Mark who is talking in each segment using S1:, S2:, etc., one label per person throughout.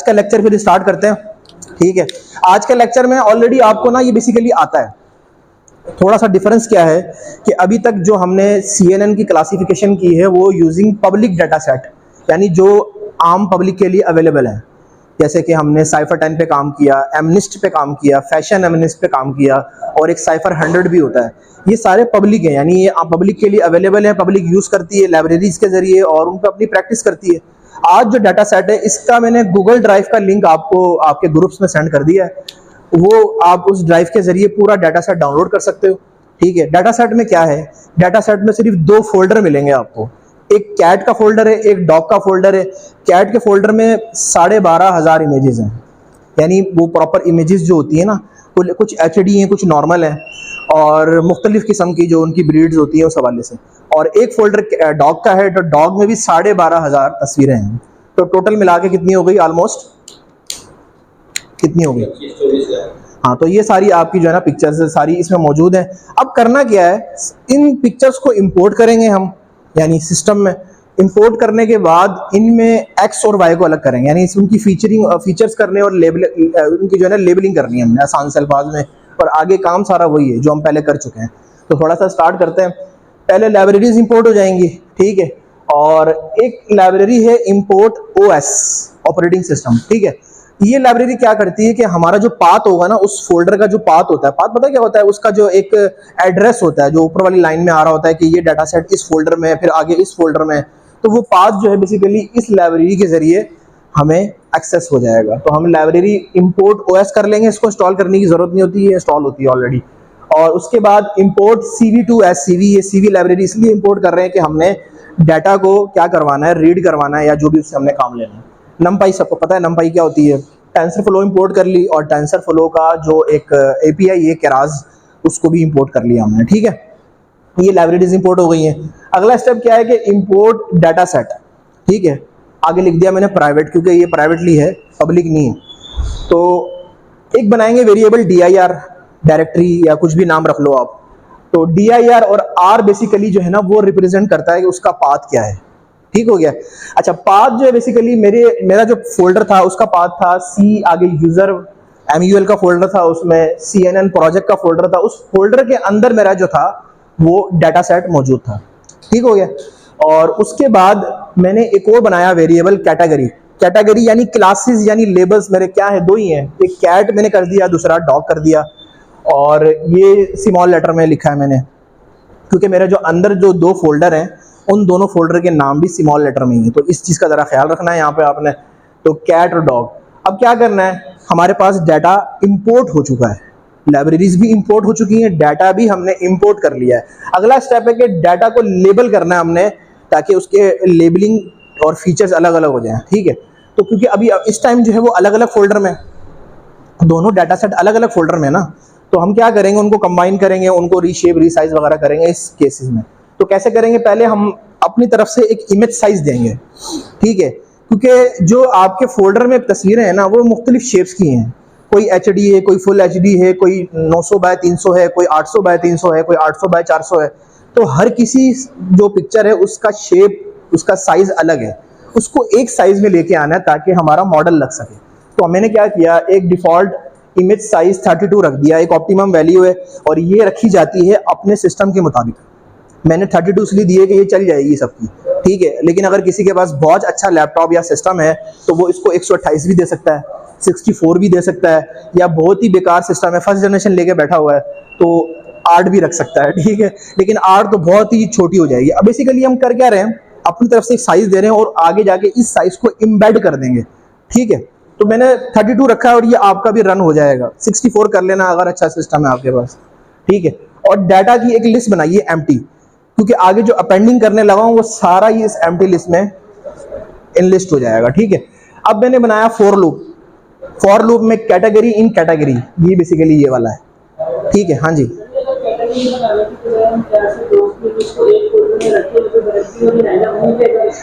S1: का लेक्चर फिर स्टार्ट करते हैं। ठीक है, आज के लेक्चर में ऑलरेडी आपको ना ये बेसिकली आता है। थोड़ा सा डिफरेंस क्या है कि अभी तक जो हमने CNN की क्लासिफिकेशन की है वो यूजिंग पब्लिक डाटा सेट, यानी जो आम पब्लिक के लिए अवेलेबल है। जैसे कि हमने साइफर 10 पे काम किया, एमनिस्ट पे काम किया, फैशन एमनिस्ट पे काम किया, और एक साइफर 100 भी होता है। ये सारे पब्लिक है, यानी ये पब्लिक के लिए अवेलेबल है, पब्लिक यूज़ करती है लाइब्रेरीज के जरिए और उन पर अपनी प्रैक्टिस करती है। आज जो डाटा सेट है इसका मैंने गूगल ड्राइव का लिंक आपको आपके ग्रुप्स में सेंड कर दिया है। वो आप उस ड्राइव के जरिए पूरा डाटा सेट डाउनलोड कर सकते हो। ठीक है, डाटा सेट में क्या है, डाटा सेट में सिर्फ 2 फोल्डर मिलेंगे आपको। एक कैट का फोल्डर है, एक डॉग का फोल्डर है। कैट के फोल्डर में 12,500 इमेजेस हैं, यानी वो प्रॉपर इमेजेस जो होती है ना, कुछ HD हैं, कुछ नॉर्मल है, और मुख्तलिफ किस्म की जो उनकी ब्रीड्स होती हैं उस हवाले से। और एक फोल्डर डॉग का है, तो डॉग में भी 12,500 तस्वीरें हैं। तो टोटल मिला के कितनी हो गई, ऑलमोस्ट कितनी हो गई? हाँ, तो ये सारी आपकी जो है ना पिक्चर्स सारी इसमें मौजूद है। अब करना क्या है, इन पिक्चर्स को इंपोर्ट करेंगे हम, यानी सिस्टम में इंपोर्ट करने के बाद इनमें X और Y को अलग करेंगे, यानी उनकी फीचर्स करने और लेबल उनकी जो है ना लेबलिंग करनी है हमने आसान से अल्फाज में। और आगे काम सारा वही है जो हम पहले कर चुके हैं। तो थोड़ा सा स्टार्ट करते हैं। पहले लाइब्रेरीज इंपोर्ट हो जाएंगी। ठीक है, और एक लाइब्रेरी है इंपोर्ट OS, ऑपरेटिंग सिस्टम। ठीक है, ये लाइब्रेरी क्या करती है कि हमारा जो पाथ होगा ना, उस फोल्डर का जो पाथ होता है, पाथ पता है क्या होता है, उसका जो एक एड्रेस होता है जो ऊपर वाली लाइन में आ रहा होता है कि ये डाटा सेट इस फोल्डर में है, फिर आगे इस फोल्डर में है। तो वो पाथ जो है बेसिकली इस लाइब्रेरी के जरिए हमें एक्सेस हो जाएगा। तो हम लाइब्रेरी इंपोर्ट OS कर लेंगे, इसको इंस्टॉल करने की जरूरत नहीं होती है, इंस्टॉल होती है ऑलरेडी। और उसके बाद इंपोर्ट CV to SCV, ये CV लाइब्रेरी इसलिए इंपोर्ट कर रहे हैं कि हमने डाटा को क्या करवाना है, रीड करवाना है, या जो भी उससे हमने काम लेना है। नमपाई सबको पता है, नमपाई क्या होती है। टेंसरफ्लो इंपोर्ट कर ली, और टेंसरफ्लो का जो एक API है केरास, उसको भी इंपोर्ट कर लिया हमने। ठीक है, ये लाइब्रेरीज इंपोर्ट हो गई हैं। अगला स्टेप क्या है कि इंपोर्ट डाटा सेट। ठीक है, आगे लिख दिया मैंने प्राइवेट, क्योंकि ये प्राइवेटली है, पब्लिक नहीं है। तो एक बनाएंगे वेरिएबल dir, डायरेक्टरी या कुछ भी नाम रख लो आप। तो dir और r बेसिकली जो है ना वो रिप्रेजेंट करता है कि उसका पाथ क्या है। ठीक हो गया। अच्छा, पाथ जो है बेसिकली मेरा जो फोल्डर था उसका पाथ था C, आगे यूजर MUL का फोल्डर था, उसमें CNN प्रोजेक्ट का फोल्डर था, उस फोल्डर के अंदर मेरा जो था वो डाटा सेट मौजूद था। ठीक हो गया। और उसके बाद मैंने एक और बनाया वेरिएबल कैटेगरी। कैटेगरी यानी क्लासेस, यानी लेबल्स मेरे क्या है, 2 ही हैं। एक कैट मैंने कर दिया, दूसरा डॉग कर दिया, और ये स्मॉल लेटर में लिखा है मैंने, क्योंकि मेरे जो अंदर जो 2 फोल्डर हैं उन दोनों फोल्डर के नाम भी स्मॉल लेटर में ही है। तो इस चीज़ का ज़रा ख्याल रखना है यहाँ पे आपने। तो कैट और डॉग। अब क्या करना है, हमारे पास डाटा इंपोर्ट हो चुका है, लाइब्रेरीज भी इंपोर्ट हो चुकी हैं, डाटा भी हमने इंपोर्ट कर लिया है। अगला स्टेप है कि डाटा को लेबल करना है हमने, ताकि उसके लेबलिंग और फीचर्स अलग अलग हो जाएं। ठीक है, तो क्योंकि अभी इस टाइम जो है वो अलग अलग फोल्डर में, दोनों डाटा सेट अलग अलग फोल्डर में ना, तो हम क्या करेंगे, उनको कंबाइन करेंगे, उनको रीशेप रीसाइज वगैरह करेंगे इस केसेस में। तो कैसे करेंगे, पहले हम अपनी तरफ से एक इमेज साइज देंगे। ठीक है, क्योंकि जो आपके फोल्डर में तस्वीरें हैं ना वो मुख्तलिफ शेप्स की हैं। कोई HD है, कोई फुल HD है, कोई 900 बाय 300 है, कोई 800 बाय 300 है, कोई 800 बाय 400 है। तो हर किसी जो पिक्चर है उसका शेप, उसका साइज अलग है, उसको एक साइज में लेके आना है ताकि हमारा मॉडल लग सके। तो मैंने क्या किया, एक डिफॉल्ट इमेज साइज 32 रख दिया, एक ऑप्टिमम वैल्यू है, और ये रखी जाती है अपने सिस्टम के मुताबिक। मैंने 32 इसलिए दिए कि ये चल जाएगी सबकी। ठीक है, लेकिन अगर किसी के पास बहुत अच्छा लैपटॉप या सिस्टम है तो वो इसको 128 भी दे सकता है, 64 भी दे सकता है, या बहुत ही बेकार सिस्टम है, फर्स्ट जनरेशन लेके बैठा हुआ है तो 8 भी रख सकता है। ठीक है, लेकिन 8 तो बहुत ही छोटी हो जाएगी। अब बेसिकली हम कर क्या रहे हैं, अपनी तरफ से एक साइज दे रहे हैं और आगे जाके इस साइज को इम्बेड कर देंगे। ठीक है, तो मैंने 32 रखा है और ये आपका भी रन हो जाएगा। 64 कर लेना अगर अच्छा सिस्टम है आपके पास। ठीक है, और डाटा की एक लिस्ट बनाइए एम्प्टी, क्योंकि आगे जो अपेंडिंग करने लगा हूं वो सारा ही इस एम्प्टी लिस्ट में इनलिस्ट हो जाएगा। ठीक है, अब मैंने बनाया फॉर लूप। फॉर लूप में कैटेगरी इन कैटेगरी, ये बेसिकली ये वाला है। ठीक है, हाँ जी।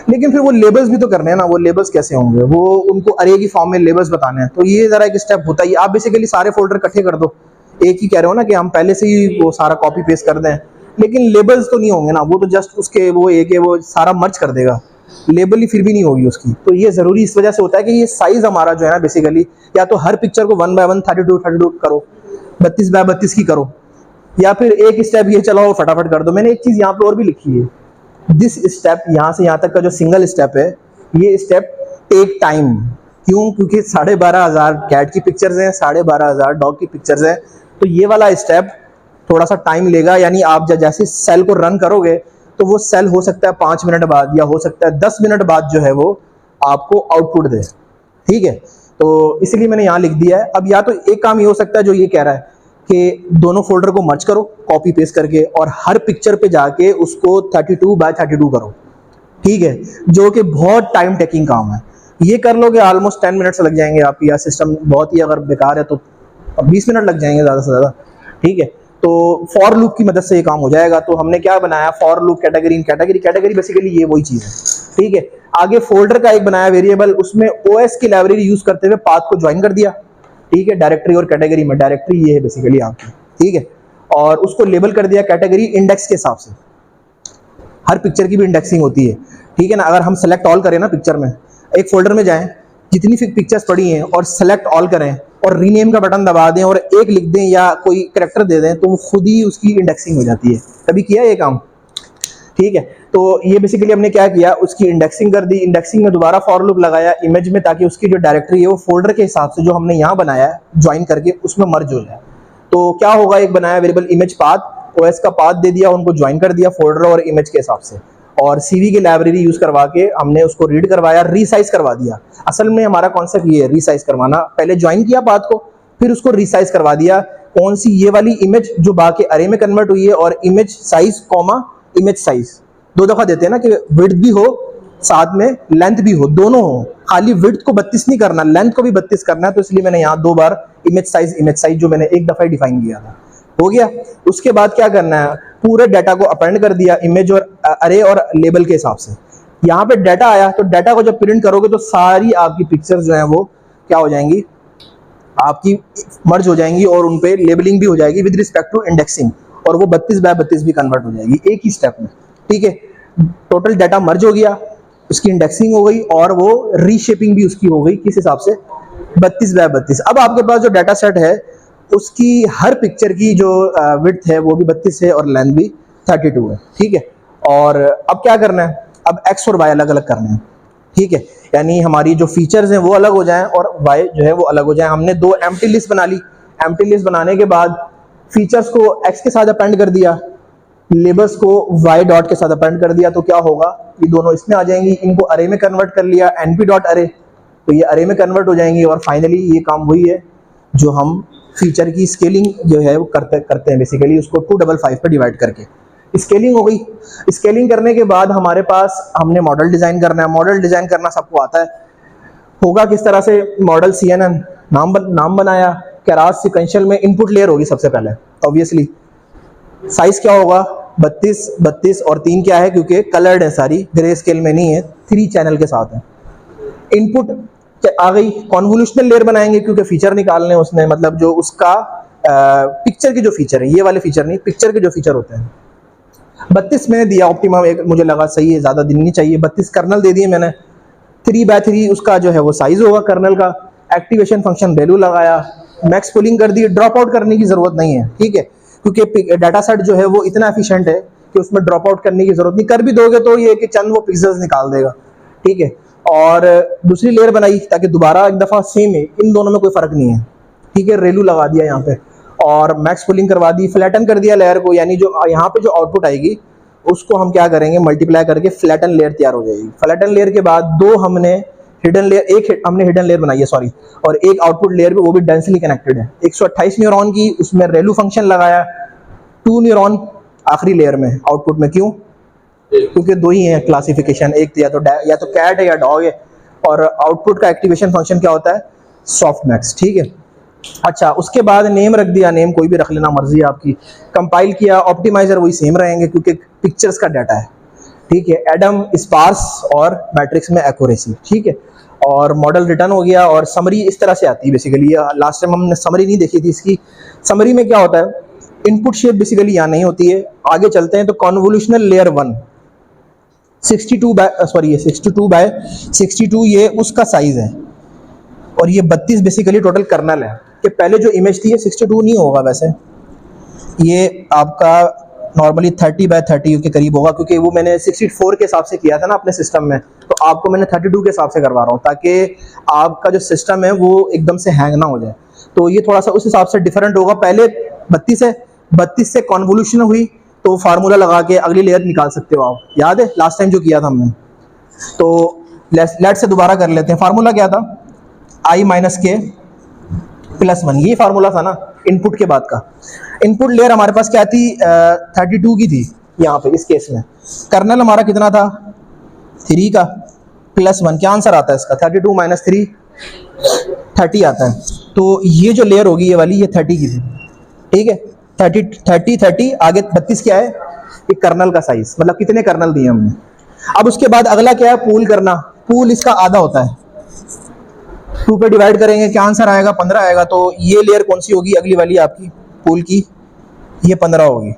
S1: लेकिन फिर वो लेबल्स भी तो करने हैं ना, वो लेबल्स कैसे होंगे, वो उनको अरे की फॉर्म में लेबल्स बताने हैं। तो ये जरा एक स्टेप होता है। आप बेसिकली सारे फोल्डर इकट्ठे कर दो, एक ही कह रहे हो ना कि हम पहले से ही वो सारा कॉपी पेस्ट कर दें, लेकिन लेबल्स तो नहीं होंगे ना, वो तो जस्ट उसके वो एक है वो सारा मर्ज कर देगा। लेबल ही फिर भी नहीं होगी उसकी। तो ये ज़रूरी इस वजह से होता है कि ये साइज़ हमारा जो है ना बेसिकली, या तो हर पिक्चर को 1/1 32 करो, 32x32 की करो, या फिर एक स्टेप ये चलाओ फटाफट कर दो। मैंने एक चीज़ यहाँ पे और भी लिखी है, दिस स्टेप, यहाँ से यहाँ तक का जो सिंगल स्टेप है, ये स्टेप टेक टाइम। क्यों? क्योंकि 12,500 कैट की पिक्चर्स हैं, 12,500 डॉग की पिक्चर्स हैं, तो ये वाला स्टेप थोड़ा सा टाइम लेगा। यानी आप जैसे सेल को रन करोगे तो वो सेल हो सकता है 5 मिनट बाद या हो सकता है 10 मिनट बाद जो है वो आपको आउटपुट दे, ठीक है। तो इसलिए मैंने यहाँ लिख दिया है। अब या तो एक काम ये हो सकता है जो ये कह रहा है कि दोनों फोल्डर को मर्ज करो कॉपी पेस्ट करके, और हर पिक्चर पे जाके उसको 32x32 करो, ठीक है, जो कि बहुत टाइम टेकिंग काम है। ये कर लोगे ऑलमोस्ट 10 मिनट्स लग जाएंगे आप, या सिस्टम बहुत ही अगर बेकार है तो 20 मिनट लग जाएंगे ज़्यादा से ज़्यादा, ठीक है। तो फॉर लूप की मदद से ये काम हो जाएगा। तो हमने क्या बनाया, for loop category in category, category basically ये वही चीज़ है, ठीक है। आगे फोल्डर का एक बनाया वेरिएबल, उसमें ओएस की लाइब्रेरी यूज करते हुए पाथ को ज्वाइन कर दिया, ठीक है, डायरेक्टरी और कैटेगरी में। डायरेक्टरी ये है बेसिकली आपकी, ठीक है, और उसको लेबल कर दिया कैटेगरी इंडेक्स के हिसाब से। हर पिक्चर की भी इंडेक्सिंग होती है, ठीक है ना। अगर हम सेलेक्ट ऑल करें ना पिक्चर में, एक फोल्डर में जाएं, जितनी पिक्चर्स पड़ी हैं और सेलेक्ट ऑल करें और रीनेम का बटन दबा दें और एक लिख दें या कोई कैरेक्टर दे दें, तो वो खुद ही उसकी इंडेक्सिंग हो जाती है। कभी किया ये काम? ठीक है। तो ये बेसिकली हमने क्या किया, उसकी इंडेक्सिंग कर दी। इंडेक्सिंग में दोबारा फॉर लूप लगाया इमेज में, ताकि उसकी जो डायरेक्टरी है वो फोल्डर के हिसाब से जो हमने यहाँ बनाया है ज्वाइन करके उसमें मर्ज हो जाए। तो क्या होगा, एक बनाया वेरिएबल इमेज पाथ, ओएस का पाथ दे दिया, उनको ज्वाइन कर दिया फोल्डर और इमेज के हिसाब से, और सीवी की लाइब्रेरी यूज करवा के हमने उसको रीड करवाया, रीसाइज करवा दिया। असल में हमारा कॉन्सेप्ट ये है, रीसाइज करवाना। पहले ज्वाइन किया पाथ को, फिर उसको रीसाइज करवा दिया। कौन सी? ये वाली इमेज जो बाकी अरे में कन्वर्ट हुई है, और image size comma image size दो दफा देते हैं ना, कि विड्थ भी हो साथ में लेंथ भी हो, दोनों हो। खाली विड्थ को 32 नहीं करना, लेंथ को भी 32 करना है। तो इसलिए मैंने यहाँ 2 बार इमेज साइज जो मैंने एक दफा डिफाइन किया था, हो गया। उसके बाद क्या करना है, पूरे डाटा को अपेंड कर दिया इमेज और अरे और लेबल के हिसाब से। यहाँ पे डाटा आया, तो डाटा को जब प्रिंट करोगे तो सारी आपकी पिक्चर्स जो है वो क्या हो जाएंगी, आपकी मर्ज हो जाएंगी, और उन पे लेबलिंग भी हो जाएगी विद रिस्पेक्ट टू इंडेक्सिंग, और वो 32x32 भी कन्वर्ट हो जाएगी एक ही स्टेप में, ठीक है। टोटल डाटा मर्ज हो गया, उसकी इंडेक्सिंग हो गई, और वो रीशेपिंग भी उसकी हो गई, किस हिसाब से, 32x32। अब आपके पास जो डाटा सेट है उसकी हर पिक्चर की जो विड्थ है वो भी 32 है और लेंथ भी 32 है, ठीक है। और अब क्या करना है, अब एक्स और वाई अलग अलग करने हैं, ठीक है। यानी हमारी जो फीचर्स हैं वो अलग हो जाएं और वाई जो है वो अलग हो जाए। हमने 2 एम्प्टी लिस्ट बना ली। एम्प्टी लिस्ट बनाने के बाद फीचर्स को एक्स के साथ अपेंड कर दिया, लेबल्स को वाई डॉट के साथ अपेंड कर दिया। तो क्या होगा, ये दोनों इसमें आ जाएंगी। इनको अरे में कन्वर्ट कर लिया, एनपी डॉट अरे, तो ये अरे में कन्वर्ट हो जाएंगी। और फाइनली ये काम वही है जो हम फीचर की स्केलिंग जो है वो करते हैं बेसिकली, उसको 255 पे डिवाइड करके स्केलिंग हो गई। स्केलिंग करने के बाद हमारे पास हमने मॉडल डिजाइन करना है। मॉडल डिजाइन करना सबको आता है। होगा किस तरह से, मॉडल CNN नाम बनाया, केरास सिक्वेंशियल में इनपुट लेयर होगी सबसे पहले ऑब्वियसली। साइज क्या होगा, 32 और 3 क्या है, क्योंकि कलर्ड है सारी, ग्रे स्केल में नहीं है, 3 चैनल के साथ है। इनपुट आ गई। कॉन्वोल्यूशनल लेयर बनाएंगे क्योंकि फीचर निकालने उसने, मतलब जो उसका पिक्चर के जो फीचर है, ये वाले फीचर नहीं, पिक्चर के जो फीचर होते हैं। 32 मैंने दिया ऑप्टिमम, एक मुझे लगा सही है, ज़्यादा दिन नहीं चाहिए। 32 कर्नल दे दिए मैंने। 3x3 उसका जो है वो साइज होगा कर्नल का। एक्टिवेशन फंक्शन वैल्यू लगाया, मैक्स पुलिंग कर दी। ड्रॉप आउट करने की जरूरत नहीं है, ठीक है, क्योंकि डाटा सेट जो है वो इतना एफिशिएंट है कि उसमें ड्रॉप आउट करने की जरूरत नहीं। कर भी दोगे तो ये कि चंद वो पिक्सेल्स निकाल देगा, ठीक है। और दूसरी लेयर बनाई ताकि दोबारा एक दफ़ा सेम है, इन दोनों में कोई फ़र्क नहीं है, ठीक है। रेलू लगा दिया यहाँ पे, और मैक्स पुलिंग करवा दी। फ्लैटन कर दिया लेयर को, यानी जो यहाँ पे जो आउटपुट आएगी उसको हम क्या करेंगे, मल्टीप्लाई करके फ्लैटन लेयर तैयार हो जाएगी। फ्लैटन लेयर के बाद 2 हमने हिडन लेयर, एक हमने हिडन लेयर बनाई है सॉरी, और एक आउटपुट लेयर भी, वो भी डेंसली कनेक्टेड है। 128 न्यूरॉन की, उसमें रेलू फंक्शन लगाया। 2 न्यूरॉन आखिरी लेयर में आउटपुट में, क्यों, क्योंकि 2 ही हैं क्लासिफिकेशन, एक या तो कैट है या डॉग है। और आउटपुट का एक्टिवेशन फंक्शन क्या होता है, सॉफ्ट मैक्स, ठीक है। अच्छा, उसके बाद नेम रख दिया, नेम कोई भी रख लेना, मर्जी है आपकी। कंपाइल किया, ऑप्टिमाइजर वही सेम रहेंगे क्योंकि पिक्चर्स का डाटा है, ठीक है। एडम, स्पार्स और मैट्रिक्स में एक्यूरेसी, ठीक है। और मॉडल रिटर्न हो गया। और समरी इस तरह से आती है बेसिकली। लास्ट टाइम हमने समरी नहीं देखी थी इसकी। समरी में क्या होता है, इनपुट शेप बेसिकली यहाँ नहीं होती है। आगे चलते हैं तो कॉन्वोल्यूशनल लेयर 1, 62 बाय 62 ये उसका साइज है, और ये 32 बेसिकली टोटल कर्नल है। कि पहले जो इमेज थी ये 62 नहीं होगा, वैसे ये आपका नॉर्मली 30 बाय 30 के करीब होगा, क्योंकि वो मैंने 64 के हिसाब से किया था ना अपने सिस्टम में, तो आपको मैंने 32 के हिसाब से करवा रहा हूँ ताकि आपका जो सिस्टम है वो एकदम से हैंग ना हो जाए। तो ये थोड़ा सा उस हिसाब से डिफरेंट होगा। पहले 32 है, 32 से कॉन्वोल्यूशन हुई तो फार्मूला लगा के अगली लेयर निकाल सकते हो आप, याद है लास्ट टाइम जो किया था हमने। तो लेट से दोबारा कर लेते हैं। फार्मूला क्या था, i माइनस के प्लस 1, ये फार्मूला था ना इनपुट के बाद का। इनपुट लेयर हमारे पास क्या थी, 32 की थी यहाँ पे इस केस में। कर्नल हमारा कितना था, 3 का प्लस 1, क्या आंसर आता है इसका, 32 माइनस 3 30 आता है। तो ये जो लेयर होगी ये वाली, ये 30 की थी, ठीक है। 30 आगे 32 क्या है, ये कर्नल का साइज, मतलब कितने कर्नल दिए हमने। अब उसके बाद अगला क्या है, पूल करना। पूल इसका आधा होता है, 2 पे डिवाइड करेंगे, क्या आंसर आएगा, 15 आएगा। तो ये लेयर कौन सी होगी, अगली वाली आपकी पूल की, ये 15 होगी,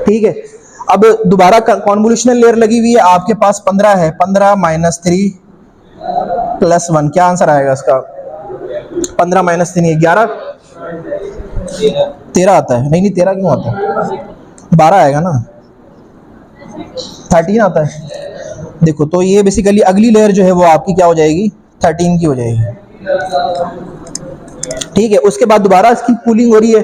S1: ठीक है। अब दोबारा कॉन्वोल्यूशनल लेयर लगी हुई है, आपके पास 15 है, 15 माइनस 3 प्लस 1, क्या आंसर आएगा इसका, 15 माइनस 3 11, 13 आता है। नहीं 13 क्यों आता है, 12 आएगा ना, 13 आता है। देखो तो ये बेसिकली अगली लेयर जो है वो आपकी क्या हो जाएगी, 13 की हो जाएगी, ठीक है। उसके बाद दोबारा इसकी पूलिंग हो रही है,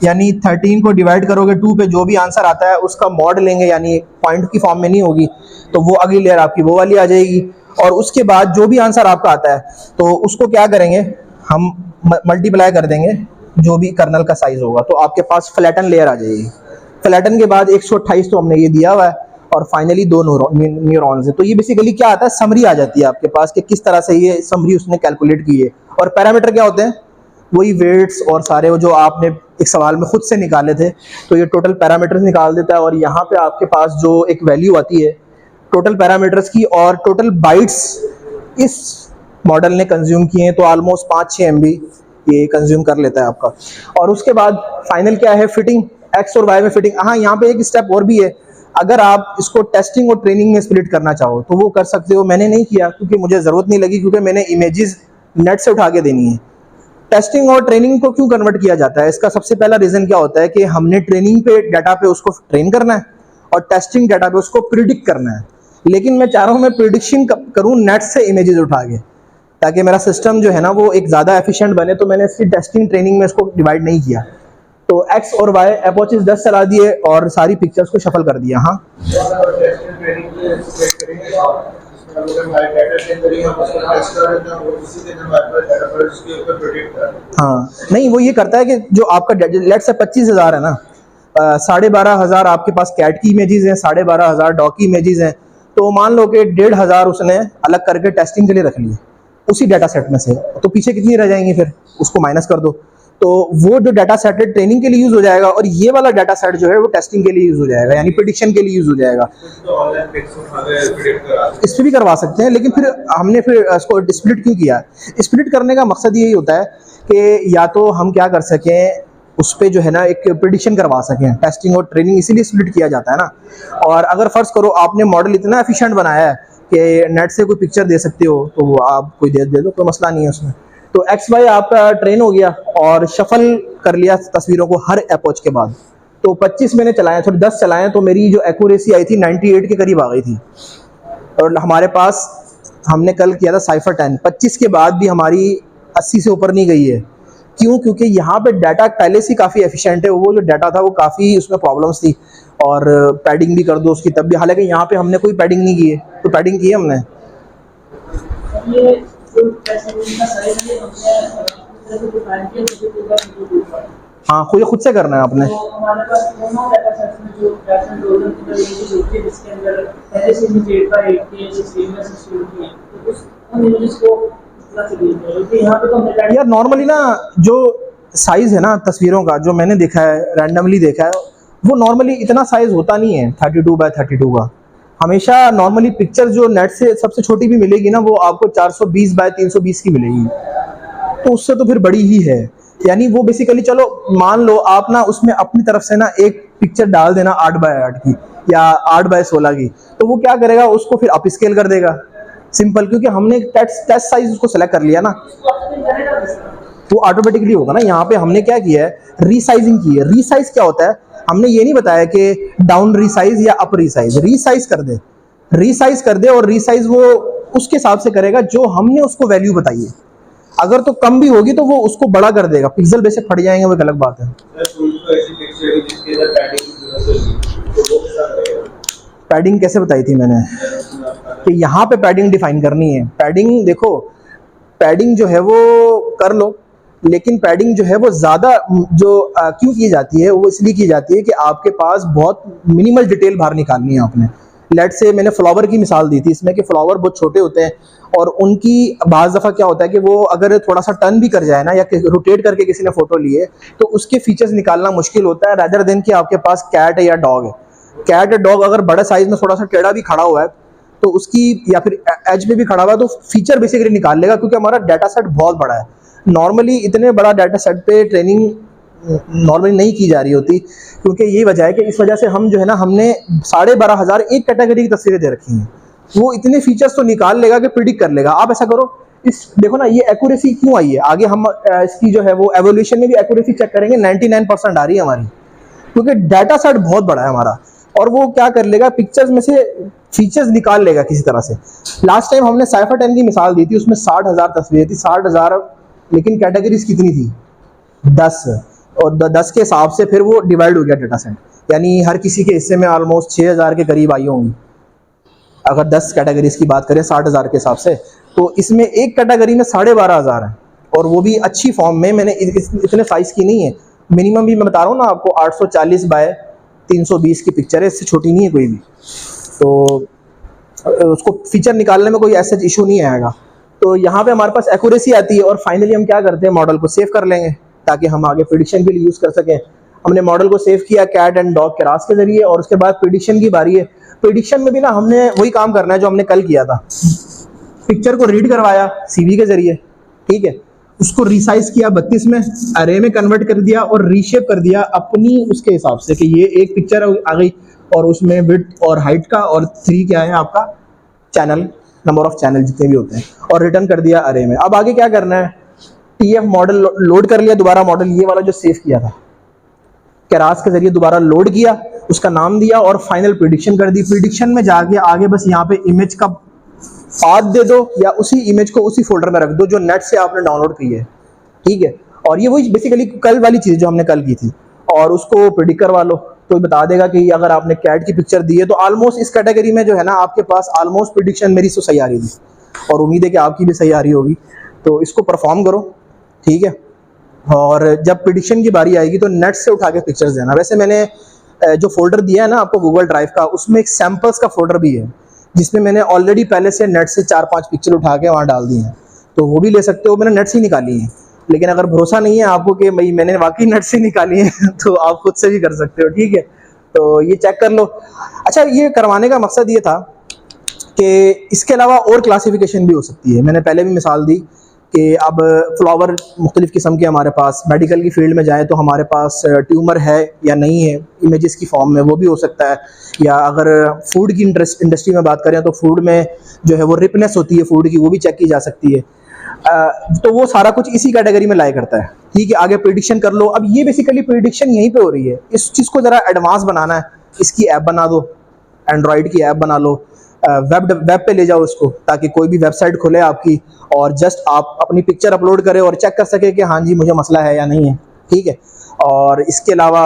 S1: यानी 13 को डिवाइड करोगे 2 पे, जो भी आंसर आता है उसका मॉड लेंगे, यानी पॉइंट की फॉर्म में नहीं होगी, तो वो अगली लेयर आपकी वो वाली आ जाएगी। और उसके बाद जो भी आंसर आपका आता है तो उसको क्या करेंगे, हम मल्टीप्लाई कर देंगे जो भी कर्नल का साइज होगा, तो आपके पास फ्लैटन लेयर आ जाएगी। फ्लैटन के बाद 128 तो हमने ये दिया हुआ है, और फाइनली 2 न्यूरॉन्स है। तो ये बेसिकली क्या आता है, समरी आ जाती है आपके पास कि किस तरह से ये समरी उसने कैलकुलेट की है। और पैरामीटर क्या होते हैं, वही वेट्स और सारे वो जो आपने एक सवाल में खुद से निकाले थे, तो ये टोटल पैरामीटर्स निकाल देता है। और यहाँ पे आपके पास जो एक वैल्यू आती है टोटल पैरामीटर्स की, और टोटल बाइट्स इस मॉडल ने कंज्यूम किए हैं, तो ऑलमोस्ट 5-6 MB ये कंज्यूम कर लेता है आपका। और उसके बाद फाइनल क्या है, फिटिंग, एक्स और वाई में फिटिंग। हाँ, यहाँ पे एक स्टेप और भी है, अगर आप इसको टेस्टिंग और ट्रेनिंग में स्प्लिट करना चाहो तो वो कर सकते हो। मैंने नहीं किया क्योंकि मुझे ज़रूरत नहीं लगी, क्योंकि मैंने इमेजेस नेट से उठा के देनी है। टेस्टिंग और ट्रेनिंग को क्यों कन्वर्ट किया जाता है, इसका सबसे पहला रीज़न क्या होता है कि हमने ट्रेनिंग पे डाटा पे उसको ट्रेन करना है और टेस्टिंग डाटा पे उसको प्रिडिक्ट करना है। लेकिन मैं चाह रहा हूँ मैं प्रिडिक्शन करूँ नेट से इमेजेस उठा के, ताकि मेरा सिस्टम जो है ना वो एक ज़्यादा एफिशिएंट बने। तो मैंने इसकी टेस्टिंग ट्रेनिंग में इसको डिवाइड नहीं किया। तो एक्स और वाई अप्रोचेस 10 चला दिए और सारी पिक्चर्स को शफल कर दिया। हाँ हाँ, नहीं वो ये करता है कि जो आपका लेट से 25,000 है ना, 12,500 आपके पास कैट की इमेजेस हैं, 12,500 डॉग की इमेजेस हैं, तो मान लो कि 1,500 उसने अलग करके टेस्टिंग के लिए रख लिए उसी डाटा सेट में से, तो पीछे कितनी रह जाएंगी, फिर उसको माइनस कर दो। तो वो जो डाटा सेट है ट्रेनिंग के लिए यूज हो जाएगा, और ये वाला डाटा सेट जो है वो टेस्टिंग के लिए यूज हो जाएगा, यानी प्रेडिक्शन के लिए यूज हो जाएगा। इस पर भी करवा सकते हैं, लेकिन फिर हमने फिर इसको स्प्लिट क्यों किया। स्प्लिट करने का मकसद यही होता है कि या तो हम क्या कर सकें, उस पर जो है ना एक प्रेडिक्शन करवा सकें। टेस्टिंग और ट्रेनिंग इसीलिए स्प्लिट किया जाता है ना। और अगर फर्ज करो आपने मॉडल इतना एफिशिएंट बनाया है कि नेट से कोई पिक्चर दे सकते हो, तो वो आप कोई दे दो, कोई मसला नहीं है उसमें। तो एक्स वाई आपका ट्रेन हो गया और शफल कर लिया तस्वीरों को हर अप्रोच के बाद। तो 25 मैंने चलाए, थोड़ी 10 चलाएं, तो मेरी जो एक्यूरेसी आई थी 98 के करीब आ गई थी। और हमारे पास हमने कल किया था साइफर 10, 25 के बाद भी हमारी 80 से ऊपर नहीं गई है। क्यों? क्योंकि यहाँ पे डाटा पहले से काफ़ी एफिशिएंट है। वो जो डाटा था वो काफ़ी उसमें प्रॉब्लम्स थी, और पैडिंग भी कर दो उसकी तब भी, हालांकि यहाँ पे हमने कोई पैडिंग नहीं की है। तो पैडिंग की है हमने, हाँ खुद से करना है आपने। यार नॉर्मली ना जो साइज है ना तस्वीरों का, जो मैंने देखा है रैंडमली देखा है, वो नॉर्मली इतना साइज होता नहीं है 32 बाय 32 का। हमेशा नॉर्मली पिक्चर जो नेट से सबसे छोटी भी मिलेगी ना, वो आपको 420 बाय 320 की मिलेगी, तो उससे तो फिर बड़ी ही है। यानी वो बेसिकली, चलो मान लो आप ना उसमें अपनी तरफ से ना एक पिक्चर डाल देना 8x8 की या 8x16 की, तो वो क्या करेगा, उसको फिर अप स्केल कर देगा, सिंपल, क्योंकि हमने टेक्स्ट साइज उसको सेलेक्ट कर लिया ना, वो ऑटोमेटिकली होगा ना। यहाँ पे हमने क्या किया है, रीसाइजिंग की है। रीसाइज क्या होता है, हमने ये नहीं बताया कि डाउन रीसाइज या अप रीसाइज, रीसाइज कर दे और रीसाइज वो उसके हिसाब से करेगा जो हमने उसको वैल्यू बताई है। अगर तो कम भी होगी तो वो उसको बड़ा कर देगा, पिक्सल बेशक फट जाएंगे, वो एक अलग बात है। पैडिंग कैसे बताई थी मैंने कि यहाँ पे पैडिंग डिफाइन करनी है। पैडिंग देखो, पैडिंग जो है वो कर लो, लेकिन पैडिंग जो है वो ज़्यादा क्यों की जाती है, वो इसलिए की जाती है कि आपके पास बहुत मिनिमल डिटेल बाहर निकालनी है आपने। लेट से मैंने फ्लावर की मिसाल दी थी इसमें कि फ्लावर बहुत छोटे होते हैं और उनकी बाज़ दफ़ा क्या होता है कि वो अगर थोड़ा सा टर्न भी कर जाए ना, या रोटेट करके किसी ने फ़ोटो लिए, तो उसके फीचर्स निकालना मुश्किल होता है, रादर देन कि आपके पास कैट है या डॉग है। कैट या डॉग अगर बड़े साइज में थोड़ा सा टेढ़ा भी खड़ा हुआ है तो उसकी, या फिर एज में भी खड़ा हुआ है, तो फीचर बेसिकली निकाल लेगा, क्योंकि हमारा डाटा सेट बहुत बड़ा है। नॉर्मली इतने बड़ा डाटा सेट पे ट्रेनिंग नॉर्मली नहीं की जा रही होती, क्योंकि यही वजह है कि इस वजह से हम जो है ना, हमने 12,500 एक कैटेगरी की तस्वीरें दे रखी हैं। वो इतने फीचर्स तो निकाल लेगा कि प्रिडिक्ट कर लेगा। आप ऐसा करो, इस देखो ना, ये एक्यूरेसी क्यों आई है, आगे हम इसकी जो है वो एवोल्यूशन में भी एक्यूरेसी चेक करेंगे, 99% आ रही है हमारी, क्योंकि डाटा सेट बहुत बड़ा है हमारा। और वो क्या कर लेगा, पिक्चर्स में से फीचर्स निकाल लेगा किसी तरह से। लास्ट टाइम हमने साइफर 10 की मिसाल दी थी, उसमें 60,000 तस्वीरें थी, 60,000, लेकिन कैटेगरीज कितनी थी, 10, और 10 के हिसाब से फिर वो डिवाइड हो गया डाटा सेट, यानी हर किसी के हिस्से में ऑलमोस्ट 6,000 के करीब आई होंगी। अगर 10 कैटेगरीज की बात करें 60,000 के हिसाब से, तो इसमें एक कैटेगरी में 12,500 है, और वो भी अच्छी फॉर्म में। मैंने इतने साइज़ की नहीं है, मिनिमम भी मैं बता रहा हूँ ना आपको, 840 बाय 320 की पिक्चर है, इससे छोटी नहीं है कोई भी, तो उसको फीचर निकालने में कोई ऐसा इशू नहीं आएगा। तो यहाँ पे हमारे पास एक्यूरेसी आती है, और फाइनली हम क्या करते हैं, मॉडल को सेव कर लेंगे ताकि हम आगे प्रिडिक्शन के लिए यूज़ कर सकें। हमने मॉडल को सेव किया कैट एंड डॉग केरास के जरिए, और उसके बाद प्रिडिक्शन की बारी है। प्रिडिक्शन में भी ना हमने वही काम करना है जो हमने कल किया था, पिक्चर को रीड करवाया CV के जरिए, ठीक है, उसको रिसाइज किया 32 में, अरे में कन्वर्ट कर दिया और रीशेप कर दिया अपनी उसके हिसाब से कि ये एक पिक्चर आ गई, और उसमें विड्थ और हाइट का, और 3 क्या है आपका चैनल, नंबर ऑफ चैनल जितने भी होते हैं, और रिटर्न कर दिया अरे में। अब आगे क्या करना है, TF मॉडल लोड कर लिया दोबारा, मॉडल ये वाला जो सेव किया था केरास के जरिए दोबारा लोड किया, उसका नाम दिया और फाइनल प्रिडिक्शन कर दी। प्रिडिक्शन में जाके आगे बस यहाँ पे इमेज का पाथ दे दो, या उसी इमेज को उसी फोल्डर में रख दो जो नेट से आपने डाउनलोड की है, ठीक है। और ये वही बेसिकली कल वाली चीज़ जो हमने कल की थी, और उसको प्रिडिक्ट करवा लो, तो बता देगा कि अगर आपने कैट की पिक्चर दी है तो ऑलमोस्ट इस कैटेगरी में जो है ना आपके पास ऑलमोस्ट प्रिडिक्शन मेरी तो सही आ रही थी, और उम्मीद है कि आपकी भी सही आ रही होगी। तो इसको परफॉर्म करो, ठीक है, और जब प्रिडिक्शन की बारी आएगी तो नेट से उठा के पिक्चर्स देना। वैसे मैंने जो फोल्डर दिया है ना आपको गूगल ड्राइव का, उसमें एक सैम्पल्स का फोल्डर भी है, जिसमें मैंने ऑलरेडी पहले से नेट से 4-5 पिक्चर उठा के वहाँ डाल दी हैं, तो वो भी ले सकते हो, मैंने नेट से ही निकाली है। लेकिन अगर भरोसा नहीं है आपको कि भाई मैंने वाकई नेट से निकाली है तो आप खुद से भी कर सकते हो, ठीक है। तो ये चेक कर लो। अच्छा, ये करवाने का मकसद ये था कि इसके अलावा और क्लासिफिकेशन भी हो सकती है। मैंने पहले भी मिसाल दी कि अब फ्लावर मुख्तलिफ़ किस्म के हमारे पास, मेडिकल की फील्ड में जाएँ तो हमारे पास ट्यूमर है या नहीं है इमेजेस की फॉर्म में, वो भी हो सकता है। या अगर फूड की इंडस्ट्री में बात करें तो फूड में जो है वो रिपनेस होती है फूड की, वो भी चेक की जा सकती है। तो वो सारा कुछ इसी कैटेगरी में लाई करता है, ठीक है। आगे प्रिडिक्शन कर लो। अब ये बेसिकली प्रिडिक्शन यहीं पे हो रही है। इस चीज़ को ज़रा एडवांस बनाना है, इसकी ऐप बना दो, एंड्रॉयड की ऐप बना लो, वेब पे ले जाओ इसको, ताकि कोई भी वेबसाइट खुले आपकी और जस्ट आप अपनी पिक्चर अपलोड करें और चेक कर सके कि हाँ जी मुझे मसला है या नहीं है, ठीक है। और इसके अलावा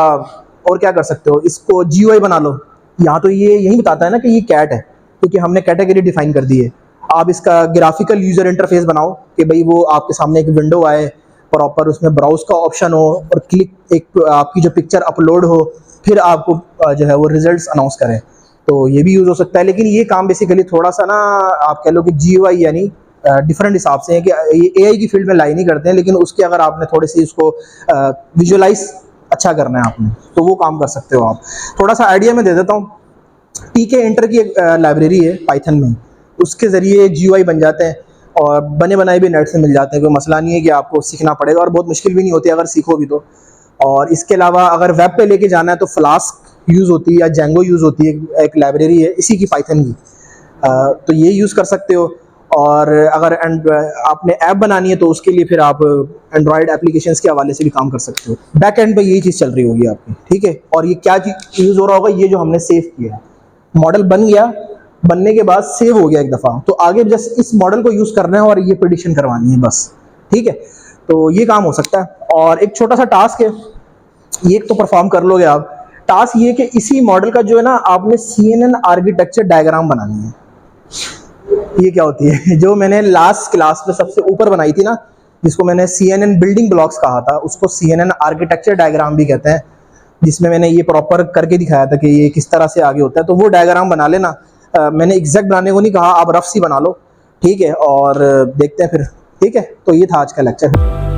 S1: और क्या कर सकते हो, इसको GUI बना लो। यहाँ तो ये यही बताता है ना कि ये कैट है, क्योंकि हमने कैटेगरी डिफाइन कर दी है। आप इसका ग्राफिकल यूज़र इंटरफेस बनाओ कि भाई वो आपके सामने एक विंडो आए, प्रॉपर उसमें ब्राउज का ऑप्शन हो, और क्लिक एक आपकी जो पिक्चर अपलोड हो, फिर आपको जो है वो रिजल्ट्स अनाउंस करें। तो ये भी यूज़ हो सकता है। लेकिन ये काम बेसिकली थोड़ा सा ना आप कह लो कि GUI यानी डिफरेंट हिसाब से है कि ये AI की फील्ड में लाई नहीं करते हैं, लेकिन उसके अगर आपने थोड़ी सी उसको विजुअलाइज अच्छा करना है आपने, तो वो काम कर सकते हो आप। थोड़ा सा आइडिया मैं दे देता हूँ। TK इंटर की एक लाइब्रेरी है पाइथन में, उसके ज़रिए GUI बन जाते हैं। और बने बनाए भी नेट से मिल जाते हैं, कोई मसला नहीं है कि आपको सीखना पड़ेगा, और बहुत मुश्किल भी नहीं होती अगर सीखो भी तो। और इसके अलावा अगर वेब पे लेके जाना है तो फ्लास्क यूज़ होती है या जेंगो यूज़ होती है, एक लाइब्रेरी है इसी की, पाइथन की। तो ये यूज़ कर सकते हो। और अगर आपने ऐप बनानी है तो उसके लिए फिर आप एंड्रॉयड एप्लीकेशंस के हवाले से भी काम कर सकते हो। बैक एंड पे यही चीज़ चल रही होगी आपकी, ठीक है। और ये क्या यूज़ हो रहा होगा, ये जो हमने सेव किया है, मॉडल बन गया, बनने के बाद सेव हो गया एक दफ़ा, तो आगे जस्ट इस मॉडल को यूज़ करना है और ये प्रेडिक्शन करवानी है बस, ठीक है। तो ये काम हो सकता है। और एक छोटा सा टास्क है, ये एक तो परफॉर्म कर लोगे आप। टास्क ये कि इसी मॉडल का जो है ना, आपने CNN आर्किटेक्चर डायग्राम बनानी है। ये क्या होती है जो मैंने लास्ट क्लास में सबसे ऊपर बनाई थी ना, जिसको मैंने CNN बिल्डिंग ब्लॉक्स कहा था, उसको CNN आर्किटेक्चर डायग्राम भी कहते हैं, जिसमें मैंने ये प्रॉपर करके दिखाया था कि ये किस तरह से आगे होता है। तो वो डायग्राम बना लेना। मैंने एग्जैक्ट बनाने को नहीं कहा, आप रफ सी बना लो, ठीक है। और देखते हैं फिर, ठीक है। तो ये था आज का लेक्चर।